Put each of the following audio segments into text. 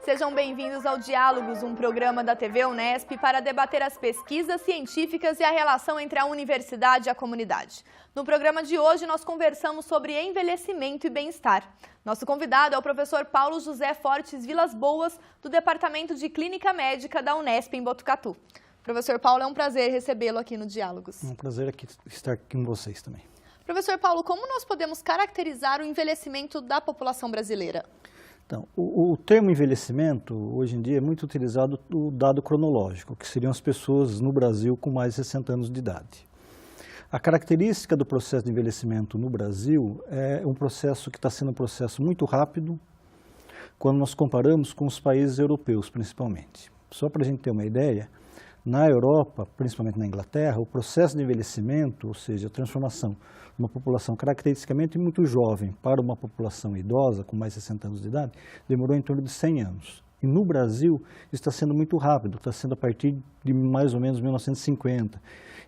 Sejam bem-vindos ao Diálogos, um programa da TV Unesp para debater as pesquisas científicas e a relação entre a universidade e a comunidade. No programa de hoje, nós conversamos sobre envelhecimento e bem-estar. Nosso convidado é o professor Paulo José Fortes Vilas Boas, do Departamento de Clínica Médica da Unesp em Botucatu. Professor Paulo, é um prazer recebê-lo aqui no Diálogos. É um prazer estar aqui com vocês também. Professor Paulo, como nós podemos caracterizar o envelhecimento da população brasileira? Então, o termo envelhecimento, hoje em dia, é muito utilizado o dado cronológico, que seriam as pessoas no Brasil com mais de 60 anos de idade. A característica do processo de envelhecimento no Brasil é um processo que está sendo um processo muito rápido, quando nós comparamos com os países europeus, principalmente. Só para a gente ter uma ideia, na Europa, principalmente na Inglaterra, o processo de envelhecimento, ou seja, a transformação de uma população caracteristicamente muito jovem para uma população idosa, com mais de 60 anos de idade, demorou em torno de 100 anos. E no Brasil, isso está sendo muito rápido, está sendo a partir de mais ou menos 1950.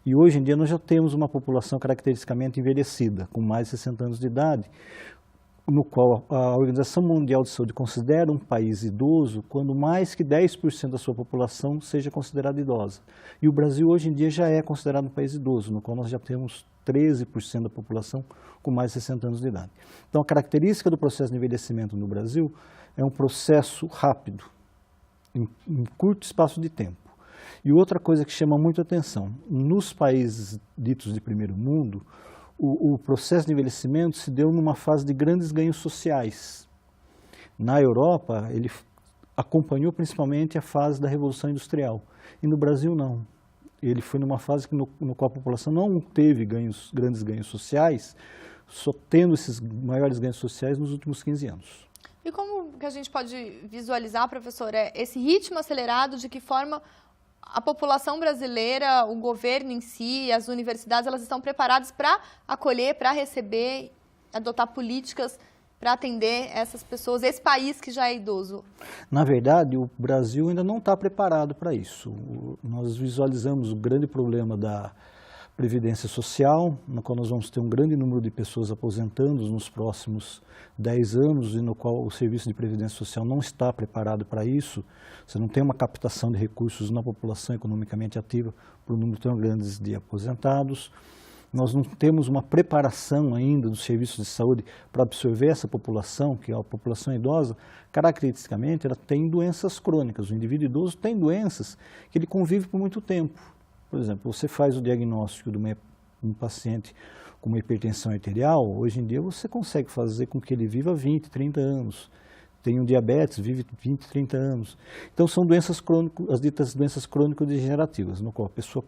E hoje em dia nós já temos uma população caracteristicamente envelhecida, com mais de 60 anos de idade, no qual a Organização Mundial de Saúde considera um país idoso quando mais que 10% da sua população seja considerada idosa. E o Brasil hoje em dia já é considerado um país idoso, no qual nós já temos 13% da população com mais de 60 anos de idade. Então a característica do processo de envelhecimento no Brasil é um processo rápido, em curto espaço de tempo. E outra coisa que chama muito atenção, nos países ditos de primeiro mundo, o processo de envelhecimento se deu numa fase de grandes ganhos sociais. Na Europa, ele acompanhou principalmente a fase da Revolução Industrial. E no Brasil, não. Ele foi numa fase no qual a população não teve grandes ganhos sociais, só tendo esses maiores ganhos sociais nos últimos 15 anos. E como que a gente pode visualizar, professor, esse ritmo acelerado, de que forma a população brasileira, o governo em si, as universidades, elas estão preparadas para acolher, para receber, adotar políticas para atender essas pessoas, esse país que já é idoso? Na verdade, o Brasil ainda não está preparado para isso. Nós visualizamos o grande problema da Previdência Social, no qual nós vamos ter um grande número de pessoas aposentando nos próximos 10 anos e no qual o Serviço de Previdência Social não está preparado para isso. Você não tem uma captação de recursos na população economicamente ativa para um número tão grande de aposentados. Nós não temos uma preparação ainda dos serviços de saúde para absorver essa população, que é a população idosa, caracteristicamente ela tem doenças crônicas. O indivíduo idoso tem doenças que ele convive por muito tempo. Por exemplo, você faz o diagnóstico de um paciente com uma hipertensão arterial, hoje em dia você consegue fazer com que ele viva 20, 30 anos. Tem um diabetes, vive 20, 30 anos. Então são doenças crônicas, as ditas doenças crônico-degenerativas, no qual a pessoa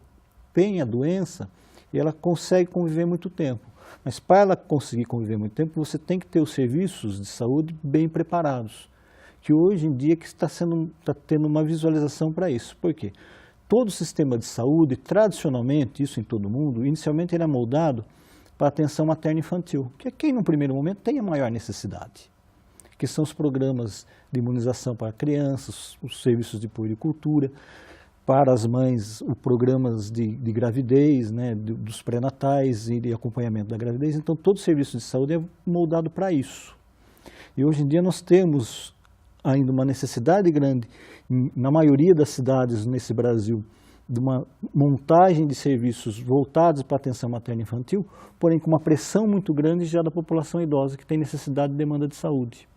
tem a doença e ela consegue conviver muito tempo. Mas para ela conseguir conviver muito tempo, você tem que ter os serviços de saúde bem preparados. Que hoje em dia que está tendo uma visualização para isso. Por quê? Todo o sistema de saúde, tradicionalmente, isso em todo o mundo, inicialmente ele é moldado para a atenção materno-infantil, que é quem no primeiro momento tem a maior necessidade, que são os programas de imunização para crianças, os serviços de puericultura, para as mães, os programas de gravidez, né, dos pré-natais e de acompanhamento da gravidez. Então, todo o serviço de saúde é moldado para isso. E hoje em dia nós temos ainda uma necessidade grande, na maioria das cidades nesse Brasil, de uma montagem de serviços voltados para a atenção materno-infantil, porém com uma pressão muito grande já da população idosa, que tem necessidade e demanda de saúde.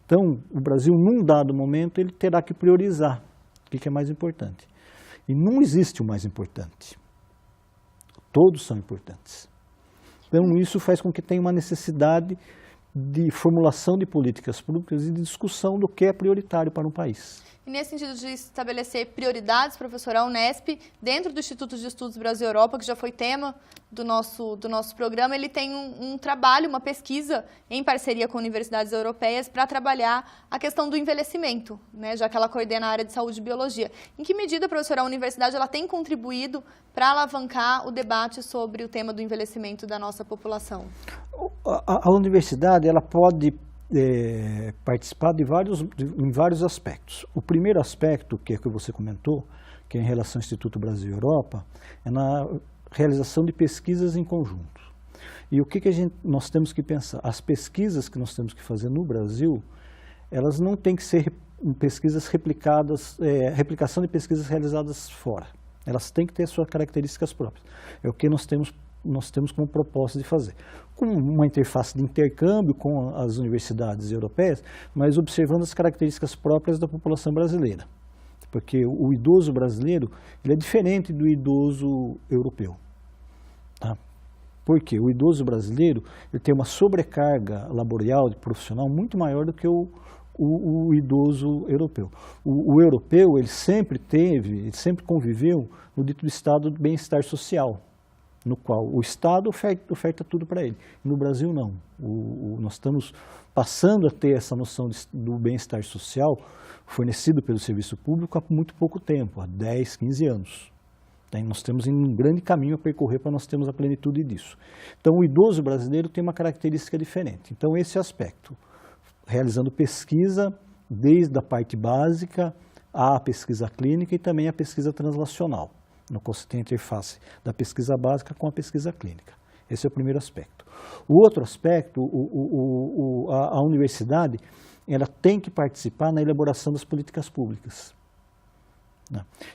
Então, o Brasil, num dado momento, ele terá que priorizar o que é mais importante. E não existe o mais importante. Todos são importantes. Então, isso faz com que tenha uma necessidade de formulação de políticas públicas e de discussão do que é prioritário para um país. E nesse sentido de estabelecer prioridades, professor, a Unesp, dentro do Instituto de Estudos Brasil-Europa, que já foi tema do nosso programa, ele tem um trabalho, uma pesquisa em parceria com universidades europeias para trabalhar a questão do envelhecimento, né, já que ela coordena a área de saúde e biologia. Em que medida, professor, a universidade ela tem contribuído para alavancar o debate sobre o tema do envelhecimento da nossa população? A universidade ela pode participar em vários aspectos. O primeiro aspecto, que é o que você comentou, que é em relação ao Instituto Brasil-Europa, é na realização de pesquisas em conjunto. E o que nós temos que pensar? As pesquisas que nós temos que fazer no Brasil, elas não têm que ser pesquisas replicadas, replicação de pesquisas realizadas fora. Elas têm que ter suas características próprias. É o que nós temos como proposta de fazer. Com uma interface de intercâmbio com as universidades europeias, mas observando as características próprias da população brasileira. Porque o idoso brasileiro ele é diferente do idoso europeu. Tá? Porque o idoso brasileiro ele tem uma sobrecarga laboral, profissional, muito maior do que o idoso europeu. O europeu, ele sempre conviveu no dito estado de bem-estar social, no qual o Estado oferta tudo para ele. No Brasil, não. Nós estamos passando a ter essa noção do bem-estar social fornecido pelo serviço público há muito pouco tempo, há 10, 15 anos. Nós temos um grande caminho a percorrer para nós termos a plenitude disso. Então, o idoso brasileiro tem uma característica diferente. Então, esse aspecto, realizando pesquisa desde a parte básica à pesquisa clínica e também a pesquisa translacional, no qual você tem a interface da pesquisa básica com a pesquisa clínica. Esse é o primeiro aspecto. O outro aspecto, a universidade, ela tem que participar na elaboração das políticas públicas.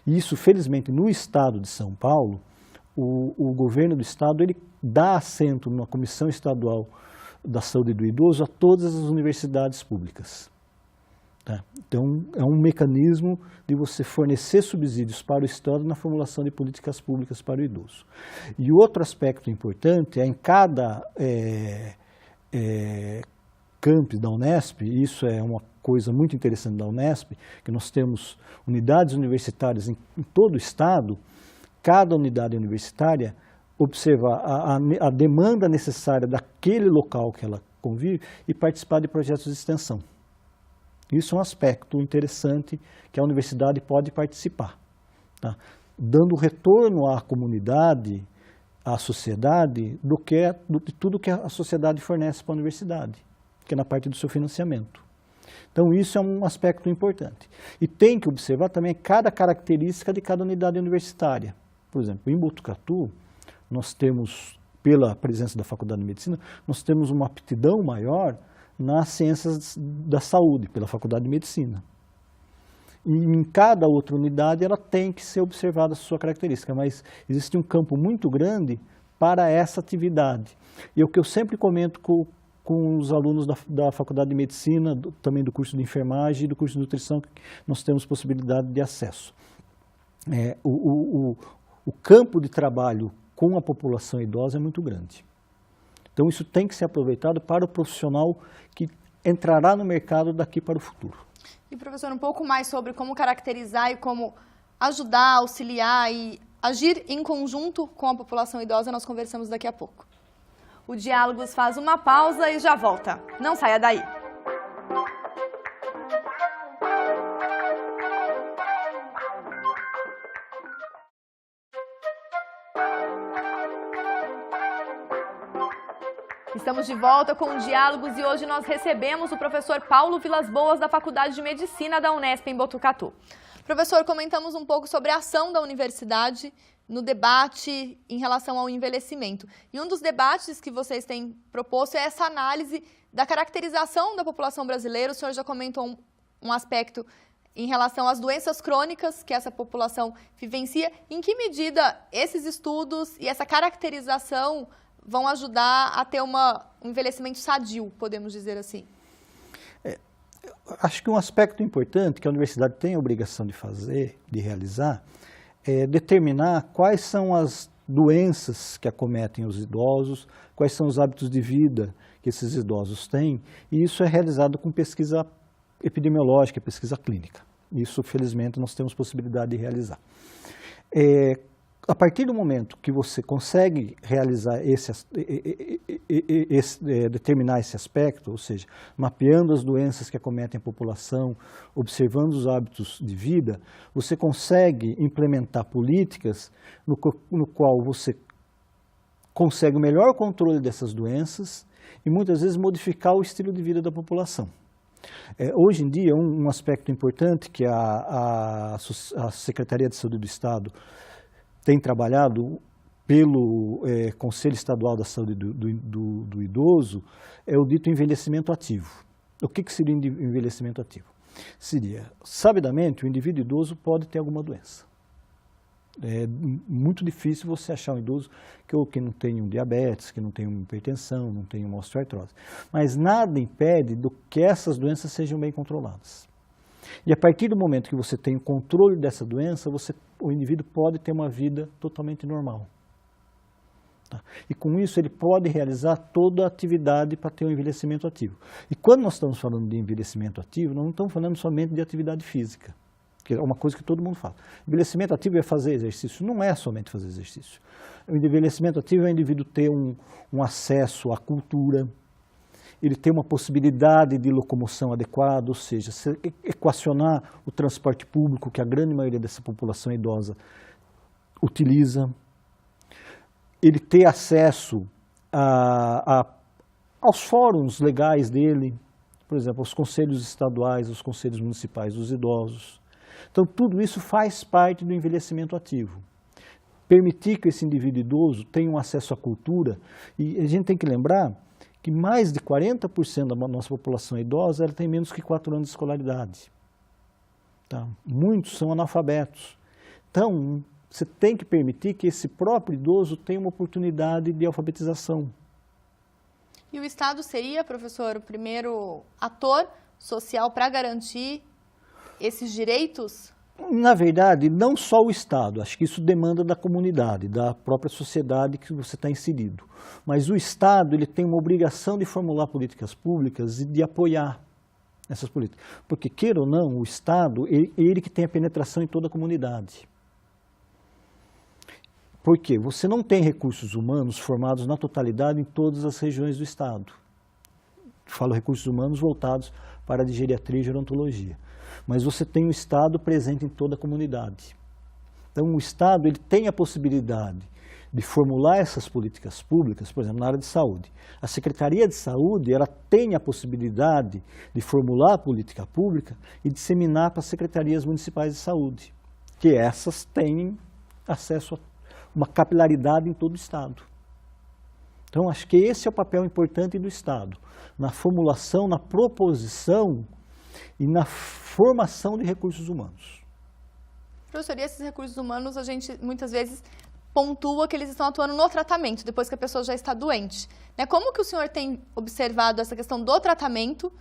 E isso, felizmente, no estado de São Paulo, o governo do estado ele dá assento na Comissão Estadual da Saúde do Idoso a todas as universidades públicas. Então, é um mecanismo de você fornecer subsídios para o estado na formulação de políticas públicas para o idoso. E outro aspecto importante é em cada campus da Unesp, e isso é uma coisa muito interessante da Unesp, que nós temos unidades universitárias em todo o estado, cada unidade universitária observar a demanda necessária daquele local que ela convive e participar de projetos de extensão. Isso é um aspecto interessante que a universidade pode participar, tá? Dando retorno à comunidade, à sociedade, de tudo que a sociedade fornece para a universidade, que é na parte do seu financiamento. Então, isso é um aspecto importante. E tem que observar também cada característica de cada unidade universitária. Por exemplo, em Botucatu, nós temos, pela presença da Faculdade de Medicina, nós temos uma aptidão maior nas ciências da saúde, pela Faculdade de Medicina. E em cada outra unidade, ela tem que ser observada a sua característica, mas existe um campo muito grande para essa atividade. E o que eu sempre comento com os alunos da Faculdade de Medicina, também do curso de enfermagem e do curso de nutrição, que nós temos possibilidade de acesso. O campo de trabalho com a população idosa é muito grande. Então, isso tem que ser aproveitado para o profissional que entrará no mercado daqui para o futuro. E, professor, um pouco mais sobre como caracterizar e como ajudar, auxiliar e agir em conjunto com a população idosa, nós conversamos daqui a pouco. O Diálogos faz uma pausa e já volta. Não saia daí. Estamos de volta com o Diálogos e hoje nós recebemos o professor Paulo Vilas Boas, da Faculdade de Medicina da Unesp, em Botucatu. Professor, comentamos um pouco sobre a ação da universidade no debate em relação ao envelhecimento. E um dos debates que vocês têm proposto é essa análise da caracterização da população brasileira. O senhor já comentou um aspecto em relação às doenças crônicas que essa população vivencia. Em que medida esses estudos e essa caracterização vão ajudar a ter um envelhecimento sadio, podemos dizer assim? Acho que um aspecto importante que a universidade tem a obrigação de realizar, é determinar quais são as doenças que acometem os idosos, quais são os hábitos de vida que esses idosos têm, e isso é realizado com pesquisa epidemiológica, pesquisa clínica. Isso, felizmente, nós temos possibilidade de realizar. A partir do momento que você consegue realizar determinar esse aspecto, ou seja, mapeando as doenças que acometem a população, observando os hábitos de vida, você consegue implementar políticas no qual você consegue o melhor controle dessas doenças e muitas vezes modificar o estilo de vida da população. Hoje em dia, um aspecto importante que a Secretaria de Saúde do Estado tem trabalhado pelo Conselho Estadual da Saúde do Idoso é o dito envelhecimento ativo. O que seria envelhecimento ativo? seria, sabidamente, o indivíduo idoso pode ter alguma doença. É muito difícil você achar um idoso que não tenha um diabetes, que não tenha uma hipertensão, não tenha uma osteoartrose. Mas nada impede que essas doenças sejam bem controladas. E a partir do momento que você tem o controle dessa doença, o indivíduo pode ter uma vida totalmente normal. Tá? E com isso ele pode realizar toda a atividade para ter um envelhecimento ativo. E quando nós estamos falando de envelhecimento ativo, nós não estamos falando somente de atividade física, que é uma coisa que todo mundo fala. Envelhecimento ativo é fazer exercício, não é somente fazer exercício. O envelhecimento ativo é o indivíduo ter um acesso à cultura, ele ter uma possibilidade de locomoção adequada, ou seja, equacionar o transporte público, que a grande maioria dessa população idosa utiliza, ele ter acesso aos fóruns legais dele, por exemplo, aos conselhos estaduais, aos conselhos municipais dos idosos. Então, tudo isso faz parte do envelhecimento ativo. Permitir que esse indivíduo idoso tenha um acesso à cultura, e a gente tem que lembrar que mais de 40% da nossa população idosa ela tem menos que 4 anos de escolaridade. Tá? Muitos são analfabetos. Então, você tem que permitir que esse próprio idoso tenha uma oportunidade de alfabetização. E o Estado seria, professor, o primeiro ator social para garantir esses direitos? Na verdade, não só o Estado, acho que isso demanda da comunidade, da própria sociedade que você está inserido. Mas o Estado ele tem uma obrigação de formular políticas públicas e de apoiar essas políticas. Porque, queira ou não, o Estado, ele que tem a penetração em toda a comunidade. Por quê? Você não tem recursos humanos formados na totalidade em todas as regiões do Estado. Falo recursos humanos voltados para a geriatria e gerontologia. Mas você tem o Estado presente em toda a comunidade. Então, o Estado ele tem a possibilidade de formular essas políticas públicas, por exemplo, na área de saúde. A Secretaria de Saúde ela tem a possibilidade de formular a política pública e disseminar para as secretarias municipais de saúde, que essas têm acesso a uma capilaridade em todo o Estado. Então, acho que esse é o papel importante do Estado, na formulação, na proposição e na formação de recursos humanos. Professor, e esses recursos humanos, a gente muitas vezes pontua que eles estão atuando no tratamento, depois que a pessoa já está doente. Como que o senhor tem observado essa questão do tratamento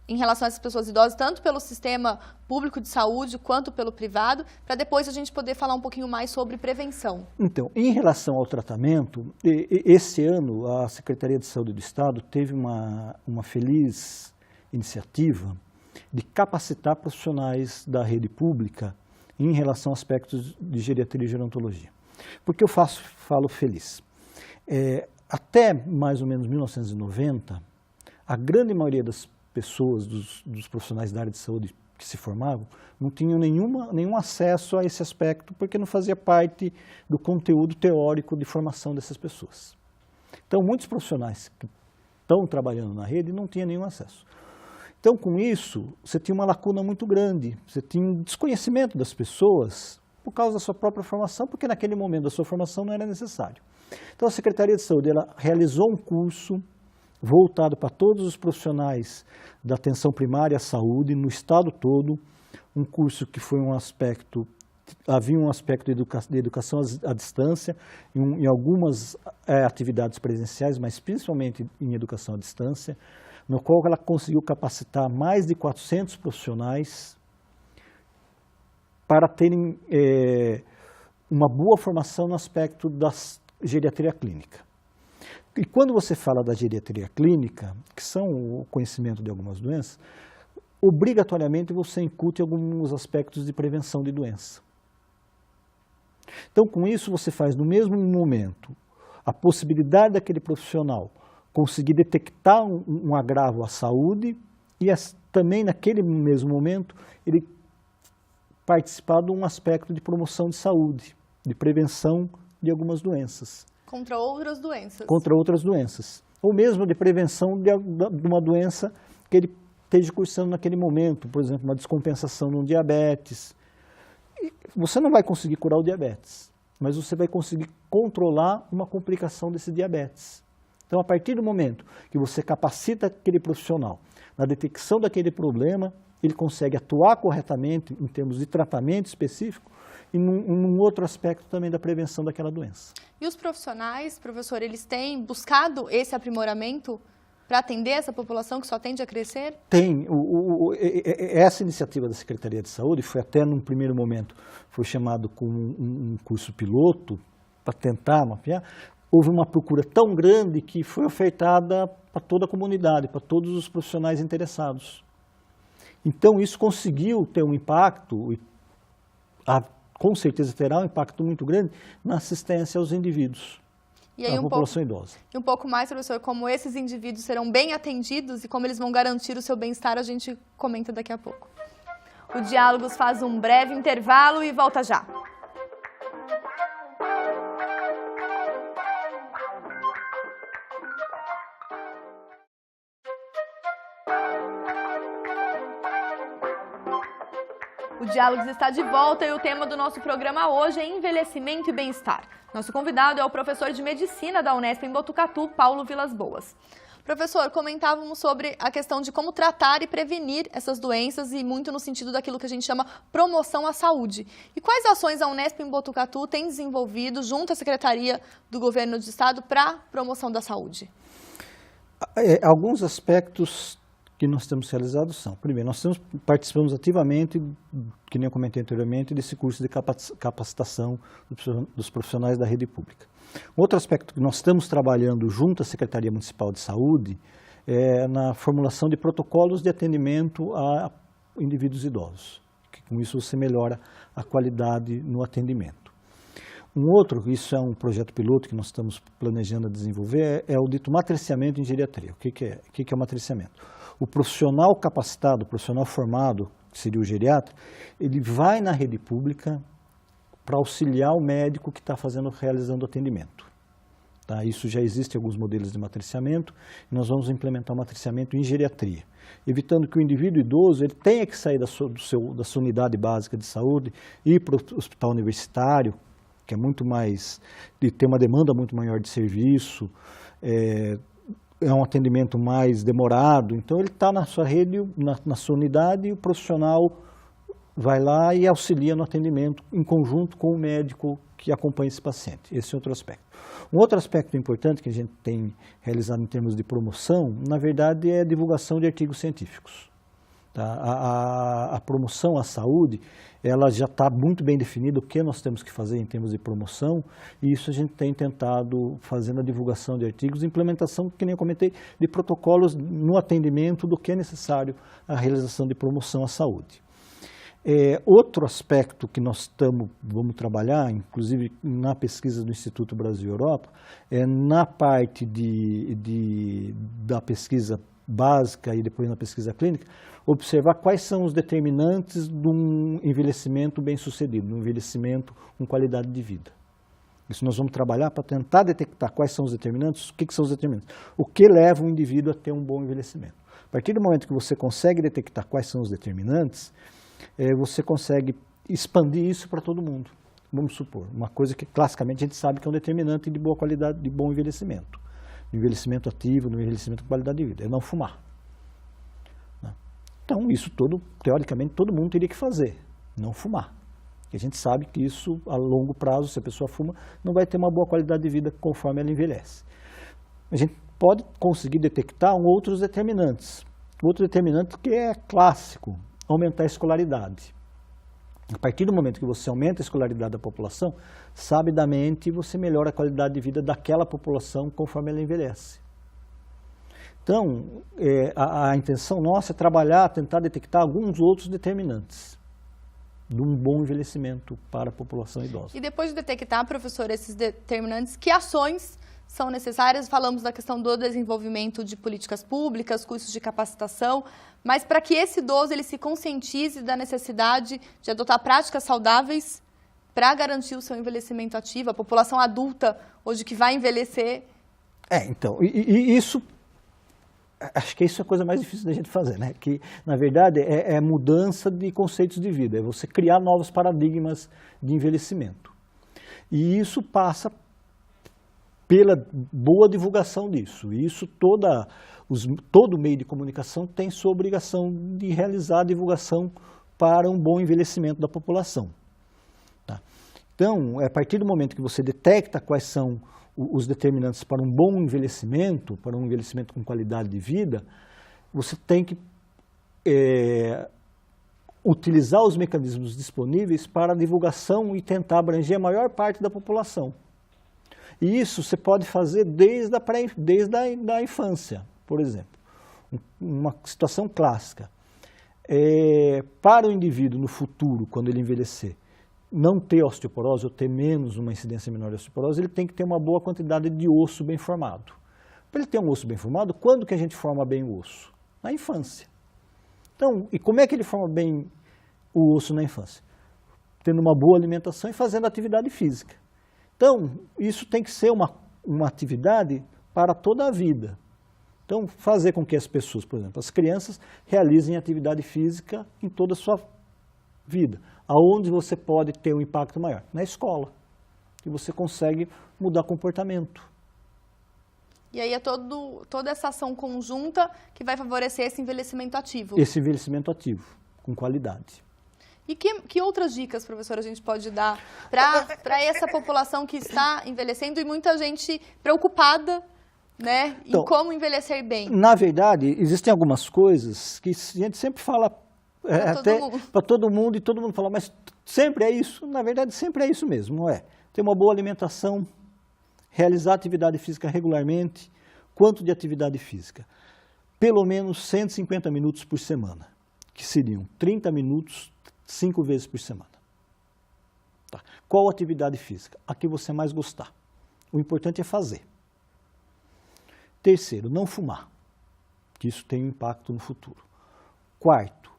em relação a essas pessoas idosas, tanto pelo sistema público de saúde quanto pelo privado, para depois a gente poder falar um pouquinho mais sobre prevenção? Então, em relação ao tratamento, esse ano a Secretaria de Saúde do Estado teve uma feliz iniciativa de capacitar profissionais da rede pública em relação a aspectos de geriatria e gerontologia. Por que eu falo feliz? Até mais ou menos 1990, a grande maioria das pessoas, dos profissionais da área de saúde que se formavam, não tinham nenhum acesso a esse aspecto, porque não fazia parte do conteúdo teórico de formação dessas pessoas. Então, muitos profissionais que estão trabalhando na rede não tinham nenhum acesso. Então, com isso, você tinha uma lacuna muito grande, você tinha um desconhecimento das pessoas por causa da sua própria formação, porque naquele momento da sua formação não era necessário. Então, a Secretaria de Saúde ela realizou um curso voltado para todos os profissionais da atenção primária à saúde, no estado todo, um curso que foi havia um aspecto de educação à distância, em algumas atividades presenciais, mas principalmente em educação à distância, no qual ela conseguiu capacitar mais de 400 profissionais para terem uma boa formação no aspecto da geriatria clínica. E quando você fala da geriatria clínica, que são o conhecimento de algumas doenças, obrigatoriamente você incute alguns aspectos de prevenção de doença. Então, com isso, você faz no mesmo momento a possibilidade daquele profissional conseguir detectar um agravo à saúde e também, naquele mesmo momento, ele participar de um aspecto de promoção de saúde, de prevenção de algumas doenças. Contra outras doenças. Contra outras doenças. Ou mesmo de prevenção de uma doença que ele esteja cursando naquele momento, por exemplo, uma descompensação no diabetes. E você não vai conseguir curar o diabetes, mas você vai conseguir controlar uma complicação desse diabetes. Então, a partir do momento que você capacita aquele profissional na detecção daquele problema, ele consegue atuar corretamente em termos de tratamento específico e num outro aspecto também da prevenção daquela doença. E os profissionais, professor, eles têm buscado esse aprimoramento para atender essa população que só tende a crescer? Tem. Essa iniciativa da Secretaria de Saúde foi até num primeiro momento, foi chamado como um curso piloto para tentar mapear. Houve uma procura tão grande que foi ofertada para toda a comunidade, para todos os profissionais interessados. Então isso conseguiu ter um impacto, e com certeza terá um impacto muito grande na assistência aos indivíduos. E aí, a população idosa. E um pouco mais, professor, como esses indivíduos serão bem atendidos e como eles vão garantir o seu bem-estar, a gente comenta daqui a pouco. O Diálogos faz um breve intervalo e volta já. O Diálogos está de volta e o tema do nosso programa hoje é envelhecimento e bem-estar. Nosso convidado é o professor de Medicina da Unesp em Botucatu, Paulo Vilas Boas. Professor, comentávamos sobre a questão de como tratar e prevenir essas doenças e muito no sentido daquilo que a gente chama promoção à saúde. E quais ações a Unesp em Botucatu tem desenvolvido junto à Secretaria do Governo do Estado para promoção da saúde? Alguns aspectos que nós temos realizado são, primeiro, nós participamos ativamente, que nem eu comentei anteriormente, desse curso de capacitação dos profissionais da rede pública. Outro aspecto que nós estamos trabalhando junto à Secretaria Municipal de Saúde é na formulação de protocolos de atendimento a indivíduos idosos, que com isso você melhora a qualidade no atendimento. Um outro, isso é um projeto piloto que nós estamos planejando desenvolver, é o dito matriciamento em geriatria. O que é o matriciamento? O profissional capacitado, o profissional formado, que seria o geriatra, ele vai na rede pública para auxiliar o médico que está realizando o atendimento. Tá? Isso já existe em alguns modelos de matriciamento, e nós vamos implementar o matriciamento em geriatria, evitando que o indivíduo idoso ele tenha que sair da sua unidade básica de saúde, ir para o hospital universitário, que é muito mais, tem uma demanda muito maior de serviço, é um atendimento mais demorado, então ele está na sua rede, na sua unidade, e o profissional vai lá e auxilia no atendimento em conjunto com o médico que acompanha esse paciente. Esse é outro aspecto. Um outro aspecto importante que a gente tem realizado em termos de promoção, na verdade, é a divulgação de artigos científicos. Tá? A promoção à saúde, ela já está muito bem definida o que nós temos que fazer em termos de promoção, e isso a gente tem tentado fazer na divulgação de artigos, implementação, que nem eu comentei, de protocolos no atendimento do que é necessário a realização de promoção à saúde. Outro aspecto que nós vamos trabalhar, inclusive na pesquisa do Instituto Brasil Europa, é na parte da pesquisa básica e depois na pesquisa clínica, observar quais são os determinantes de um envelhecimento bem-sucedido, de um envelhecimento com qualidade de vida. Isso nós vamos trabalhar para tentar detectar quais são os determinantes, o que são os determinantes, o que leva o indivíduo a ter um bom envelhecimento. A partir do momento que você consegue detectar quais são os determinantes, você consegue expandir isso para todo mundo. Vamos supor, uma coisa que classicamente a gente sabe que é um determinante de boa qualidade, de bom envelhecimento. Envelhecimento ativo, no envelhecimento com qualidade de vida, é não fumar. Então, isso teoricamente, todo mundo teria que fazer, não fumar. E a gente sabe que isso, a longo prazo, se a pessoa fuma, não vai ter uma boa qualidade de vida conforme ela envelhece. A gente pode conseguir detectar outros determinantes. Outro determinante que é clássico, aumentar a escolaridade. A partir do momento que você aumenta a escolaridade da população, sabidamente você melhora a qualidade de vida daquela população conforme ela envelhece. Então, a intenção nossa é trabalhar, tentar detectar alguns outros determinantes de um bom envelhecimento para a população idosa. E depois de detectar, professor, esses determinantes, que ações são necessárias? Falamos da questão do desenvolvimento de políticas públicas, cursos de capacitação, mas para que esse idoso ele se conscientize da necessidade de adotar práticas saudáveis para garantir o seu envelhecimento ativo, a população adulta hoje que vai envelhecer. Então, isso, acho que isso é a coisa mais difícil da gente fazer, né? Que, na verdade, é mudança de conceitos de vida, é você criar novos paradigmas de envelhecimento. E isso passa pela boa divulgação disso. Isso, todo todo meio de comunicação tem sua obrigação de realizar a divulgação para um bom envelhecimento da população. Tá? Então, a partir do momento que você detecta quais são os determinantes para um bom envelhecimento, para um envelhecimento com qualidade de vida, você tem que utilizar os mecanismos disponíveis para a divulgação e tentar abranger a maior parte da população. E isso você pode fazer desde a infância, por exemplo. Uma situação clássica. Para o indivíduo, no futuro, quando ele envelhecer, não ter osteoporose ou ter uma incidência menor de osteoporose, ele tem que ter uma boa quantidade de osso bem formado. Para ele ter um osso bem formado, quando que a gente forma bem o osso? Na infância. Então, e como é que ele forma bem o osso na infância? Tendo uma boa alimentação e fazendo atividade física. Então, isso tem que ser uma atividade para toda a vida. Então, fazer com que as pessoas, por exemplo, as crianças, realizem atividade física em toda a sua vida. Aonde você pode ter um impacto maior? Na escola, que você consegue mudar comportamento. E aí é toda essa ação conjunta que vai favorecer esse envelhecimento ativo. Esse envelhecimento ativo, com qualidade. E que outras dicas, professor, a gente pode dar para essa população que está envelhecendo e muita gente preocupada, né, em como envelhecer bem? Na verdade, existem algumas coisas que a gente sempre fala para todo mundo e todo mundo fala, mas sempre é isso? Na verdade, sempre é isso mesmo, não é? Ter uma boa alimentação, realizar atividade física regularmente. Quanto de atividade física? Pelo menos 150 minutos por semana, que seriam 30 minutos 5 vezes por semana. Tá. Qual atividade física? A que você mais gostar. O importante é fazer. Terceiro, não fumar, que isso tem um impacto no futuro. Quarto,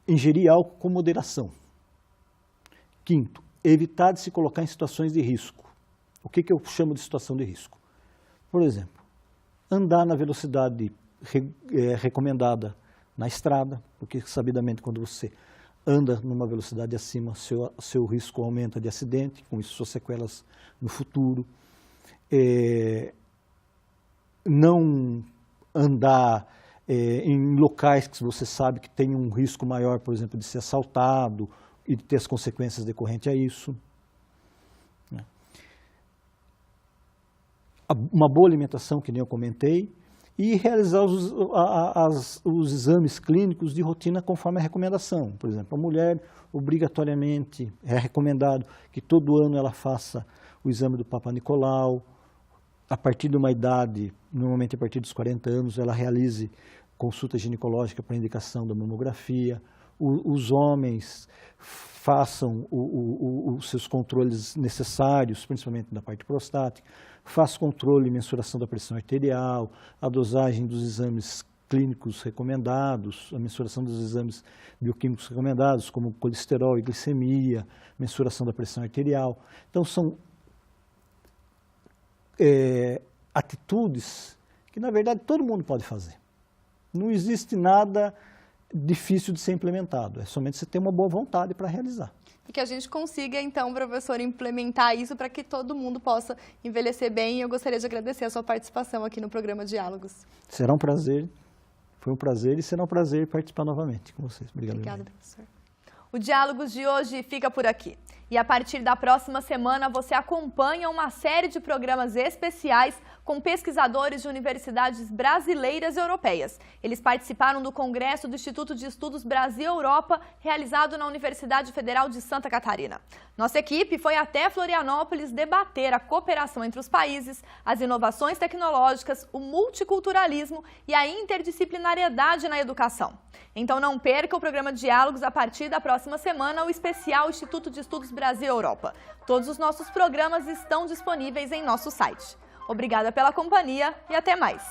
ingerir álcool com moderação. Quinto, evitar de se colocar em situações de risco. O que eu chamo de situação de risco? Por exemplo, andar na velocidade recomendada na estrada, porque sabidamente quando você anda numa velocidade acima, seu risco aumenta de acidente, com isso suas sequelas no futuro. Não andar em locais que você sabe que tem um risco maior, por exemplo, de ser assaltado e de ter as consequências decorrentes a isso. Uma boa alimentação, que nem eu comentei, e realizar os exames clínicos de rotina conforme a recomendação. Por exemplo, a mulher, obrigatoriamente, é recomendado que todo ano ela faça o exame do Papa Nicolau. A partir de uma idade, normalmente a partir dos 40 anos, ela realize consulta ginecológica para indicação da mamografia. Os homens façam os seus controles necessários, principalmente da parte prostática, faça controle e mensuração da pressão arterial, a dosagem dos exames clínicos recomendados, a mensuração dos exames bioquímicos recomendados, como colesterol e glicemia, mensuração da pressão arterial. Então, são atitudes que, na verdade, todo mundo pode fazer. Não existe nada difícil de ser implementado, é somente você ter uma boa vontade para realizar. E que a gente consiga, então, professor, implementar isso para que todo mundo possa envelhecer bem. E eu gostaria de agradecer a sua participação aqui no programa Diálogos. Será um prazer, foi um prazer e será um prazer participar novamente com vocês. Obrigada, professor. O Diálogos de hoje fica por aqui. E a partir da próxima semana você acompanha uma série de programas especiais com pesquisadores de universidades brasileiras e europeias. Eles participaram do Congresso do Instituto de Estudos Brasil-Europa, realizado na Universidade Federal de Santa Catarina. Nossa equipe foi até Florianópolis debater a cooperação entre os países, as inovações tecnológicas, o multiculturalismo e a interdisciplinariedade na educação. Então não perca o programa Diálogos a partir da próxima semana, o especial Instituto de Estudos Brasil-Europa. Todos os nossos programas estão disponíveis em nosso site. Obrigada pela companhia e até mais!